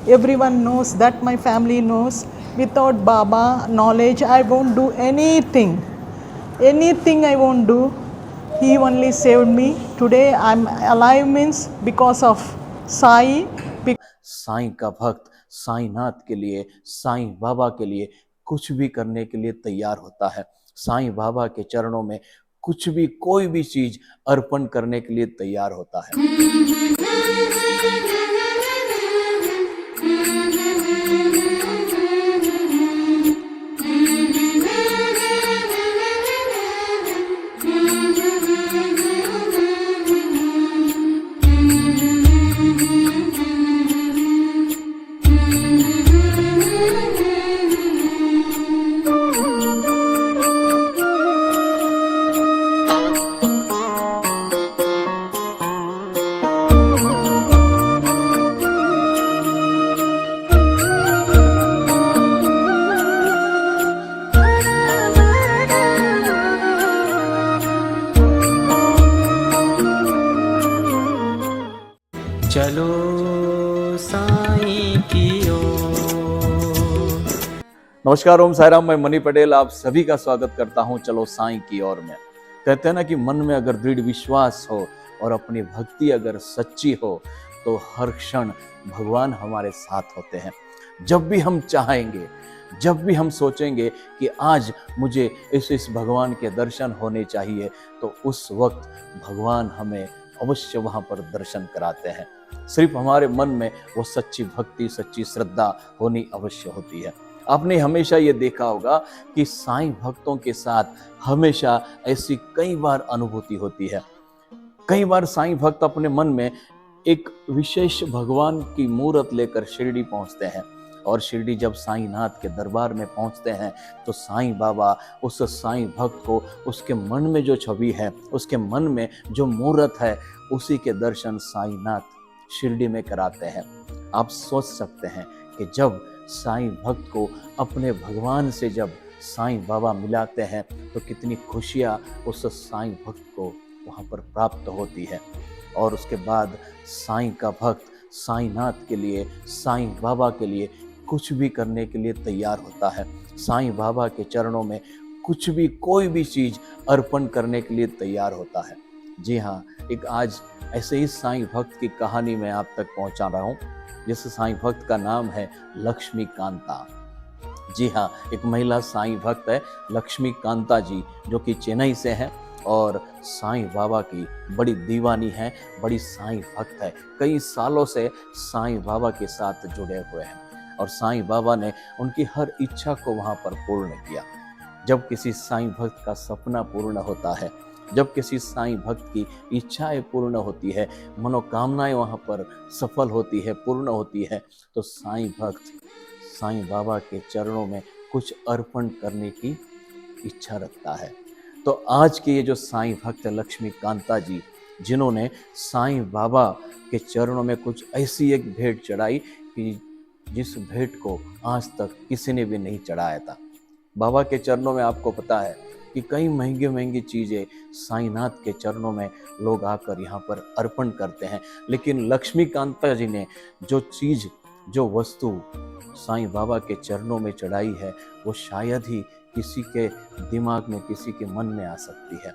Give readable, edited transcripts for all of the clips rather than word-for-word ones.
Everyone knows that, my family knows. Without Baba knowledge, I won't do anything. Anything I won't do. He only saved me. Today I'm alive means because of Sai. Sai का भक्त साईंनाथ के लिए, साईं बाबा के लिए कुछ भी करने के लिए तैयार होता है। साईं बाबा के चरणों में कुछ भी, कोई भी चीज अर्पण करने के लिए तैयार होता है। चलो साईं की ओर। नमस्कार, ओम साईं राम। मैं मनी पटेल आप सभी का स्वागत करता हूं चलो साईं की ओर में। कहते हैं ना कि मन में अगर दृढ़ विश्वास हो और अपनी भक्ति अगर सच्ची हो तो हर क्षण भगवान हमारे साथ होते हैं। जब भी हम चाहेंगे, जब भी हम सोचेंगे कि आज मुझे इस भगवान के दर्शन होने चाहिए, तो उस वक्त भगवान हमें अवश्य वहां पर दर्शन कराते हैं। सिर्फ हमारे मन में वो सच्ची भक्ति, सच्ची श्रद्धा होनी अवश्य होती है। आपने हमेशा ये देखा होगा कि साईं भक्तों के साथ हमेशा ऐसी कई बार अनुभूति होती है। कई बार साईं भक्त अपने मन में एक विशेष भगवान की मूर्त लेकर शिरडी पहुंचते हैं, और शिरडी जब साईंनाथ के दरबार में पहुंचते हैं तो साईं बाबा उस साईं भक्त को उसके मन में जो छवि है, उसके मन में जो मूर्त है, उसी के दर्शन साईंनाथ शिरडी में कराते हैं। आप सोच सकते हैं कि जब साईं भक्त को अपने भगवान से जब साईं बाबा मिलाते हैं तो कितनी खुशियाँ उस साईं भक्त को वहाँ पर प्राप्त होती है। और उसके बाद साईं का भक्त साईंनाथ के लिए, साईं बाबा के लिए कुछ भी करने के लिए तैयार होता है। साईं बाबा के चरणों में कुछ भी, कोई भी चीज़ अर्पण करने के लिए तैयार होता है। जी हाँ, एक आज ऐसे ही साईं भक्त की कहानी मैं आप तक पहुंचा रहा हूं, जिस साईं भक्त का नाम है लक्ष्मी कांता। जी हाँ, एक महिला साईं भक्त है लक्ष्मी कांता जी, जो कि चेन्नई से है और साईं बाबा की बड़ी दीवानी है, बड़ी साईं भक्त है। कई सालों से साईं बाबा के साथ जुड़े हुए हैं और साईं बाबा ने उनकी हर इच्छा को वहाँ पर पूर्ण किया। जब किसी साईं भक्त का सपना पूर्ण होता है, जब किसी साईं भक्त की इच्छाएं पूर्ण होती है, मनोकामनाएं वहाँ पर सफल होती है, पूर्ण होती है, तो साईं भक्त साईं बाबा के चरणों में कुछ अर्पण करने की इच्छा रखता है। तो आज के ये जो साईं भक्त लक्ष्मी कांता जी, जिन्होंने साईं बाबा के चरणों में कुछ ऐसी एक भेंट चढ़ाई कि जिस भेंट को आज तक किसी ने भी नहीं चढ़ाया था। बाबा के चरणों में आपको पता है कि कई महंगी महंगी चीज़ें साईंनाथ के चरणों में लोग आकर यहाँ पर अर्पण करते हैं, लेकिन लक्ष्मी कांता जी ने जो चीज़, जो वस्तु साईं बाबा के चरणों में चढ़ाई है, वो शायद ही किसी के दिमाग में, किसी के मन में आ सकती है।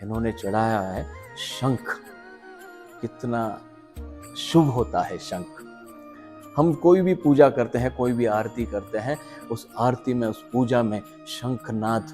इन्होंने चढ़ाया है शंख। कितना शुभ होता है शंख। हम कोई भी पूजा करते हैं, कोई भी आरती करते हैं, उस आरती में, उस पूजा में शंखनाद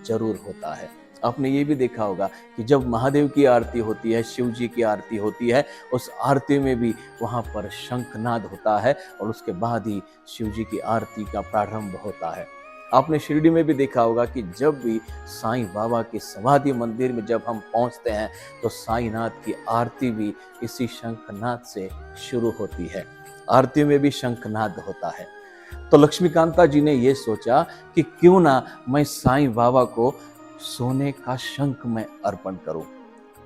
जरूर होता है। आपने ये भी देखा होगा कि जब महादेव की आरती होती है, शिव जी की आरती होती है, उस आरती में भी वहाँ पर शंखनाद होता है और उसके बाद ही शिव जी की आरती का प्रारंभ होता है। आपने शिरडी में भी देखा होगा कि जब भी साईं बाबा की समाधि मंदिर में जब हम पहुँचते हैं तो साईंनाथ की आरती भी इसी शंखनाद से शुरू होती है। आरती में भी शंखनाद होता है। तो लक्ष्मीकांता जी ने ये सोचा कि क्यों ना मैं साईं बाबा को सोने का शंख में अर्पण करूं।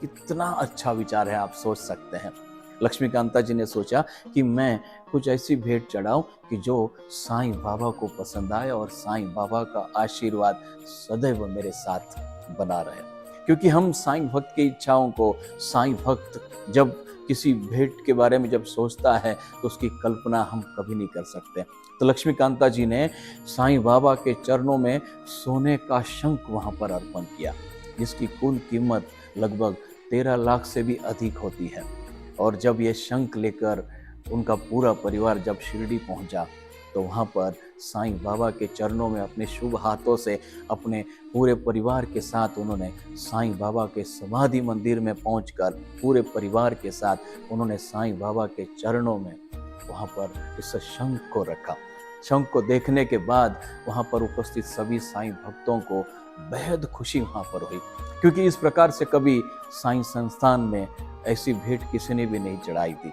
कितना अच्छा विचार है, आप सोच सकते हैं। लक्ष्मीकांता जी ने सोचा कि मैं कुछ ऐसी भेंट चढ़ाऊं कि जो साईं बाबा को पसंद आए और साईं बाबा का आशीर्वाद सदैव मेरे साथ बना रहे। क्योंकि हम साईं भक्त की इच्छाओं को, साईं भक्त जब किसी भेंट के बारे में जब सोचता है तो उसकी कल्पना हम कभी नहीं कर सकते। तो लक्ष्मीकांता जी ने साईं बाबा के चरणों में सोने का शंख वहाँ पर अर्पण किया, जिसकी कुल कीमत लगभग 13 लाख से भी अधिक होती है। और जब ये शंख लेकर उनका पूरा परिवार जब शिरडी पहुंचा तो वहाँ पर साईं बाबा के चरणों में अपने शुभ हाथों से अपने पूरे परिवार के साथ उन्होंने साईं बाबा के समाधि मंदिर में पहुंचकर पूरे परिवार के साथ उन्होंने साईं बाबा के चरणों में वहाँ पर इस शंख को रखा। शंख को देखने के बाद वहाँ पर उपस्थित सभी साईं भक्तों को बेहद खुशी वहाँ पर हुई, क्योंकि इस प्रकार से कभी साईं संस्थान में ऐसी भेंट किसी ने भी नहीं चढ़ाई थी।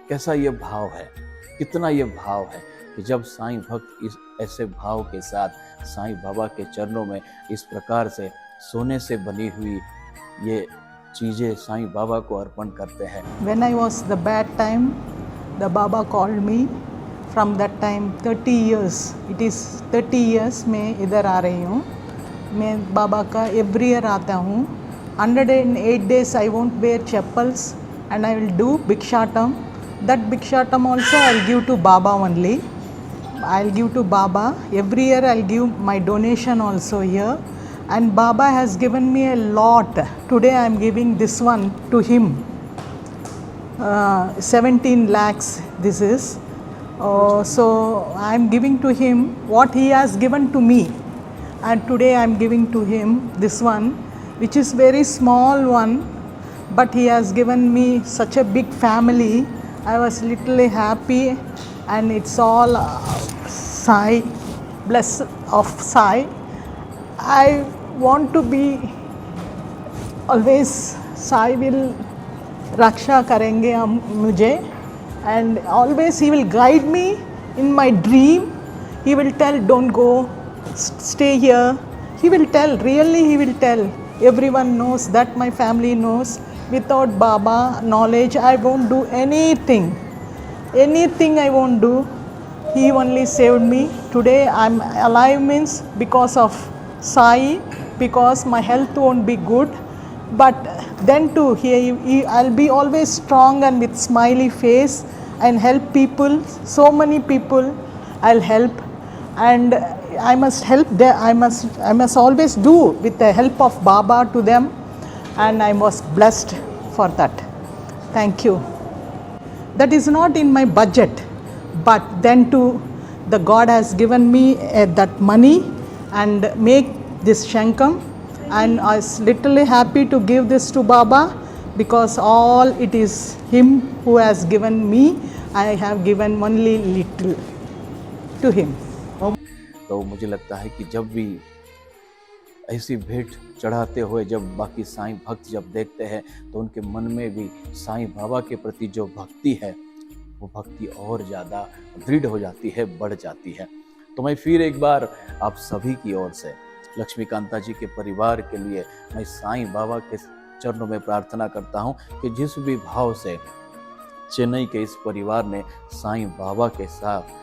कैसा ये भाव है, कितना ये भाव है कि जब साईं भक्त इस ऐसे भाव के साथ साईं बाबा के चरणों में इस प्रकार से सोने से बनी हुई ये चीज़ें साईं बाबा को अर्पण करते हैं। When I was the bad time, the Baba called me. From that time 30 years, it is 30 years मैं इधर आ रही हूँ। मैं बाबा का एवरी ईयर आता हूँ। 108 days I won't wear chappals and I will do Bhikshatam. That Bhikshatam also I'll give to Baba only. I'll give to Baba. Every year I'll give my donation also here. And Baba has given me a lot. Today I'm giving this one to him. 17 lakhs this is. So I'm giving to him what he has given to me. And today I'm giving to him this one, which is very small one, but he has given me such a big family. I was literally happy, and it's all Sai, bless of Sai. I want to be always Sai will रक्षा करेंगे हम मुझे, and always he will guide me in my dream. He will tell, don't go, stay here. He will tell, really he will tell. Everyone knows that, my family knows. Without Baba knowledge, I won't do anything. Anything I won't do. He only saved me. Today I'm alive means because of Sai, because my health won't be good. But then too, I'll be always strong and with smiley face and help people. So many people I'll help, and I must help them. I must always do with the help of Baba to them, and I was blessed for that. Thank you. That is not in my budget, but then too, the God has given me that money and make this Shankam, and I was literally happy to give this to Baba, because all it is him who has given me. I have given only little to him. तो मुझे लगता है कि जब भी ऐसी भेंट चढ़ाते हुए जब बाकी साईं भक्त जब देखते हैं तो उनके मन में भी साईं बाबा के प्रति जो भक्ति है वो भक्ति और ज़्यादा दृढ़ हो जाती है, बढ़ जाती है। तो मैं फिर एक बार आप सभी की ओर से लक्ष्मीकांता जी के परिवार के लिए मैं साईं बाबा के चरणों में प्रार्थना करता हूँ कि जिस भी भाव से चेन्नई के इस परिवार ने साईं बाबा के साथ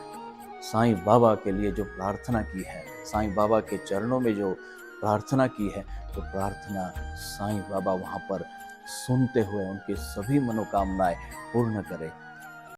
साईं बाबा के लिए जो प्रार्थना की है, साईं बाबा के चरणों में जो प्रार्थना की है, तो प्रार्थना साईं बाबा वहाँ पर सुनते हुए उनकी सभी मनोकामनाएं पूर्ण करें।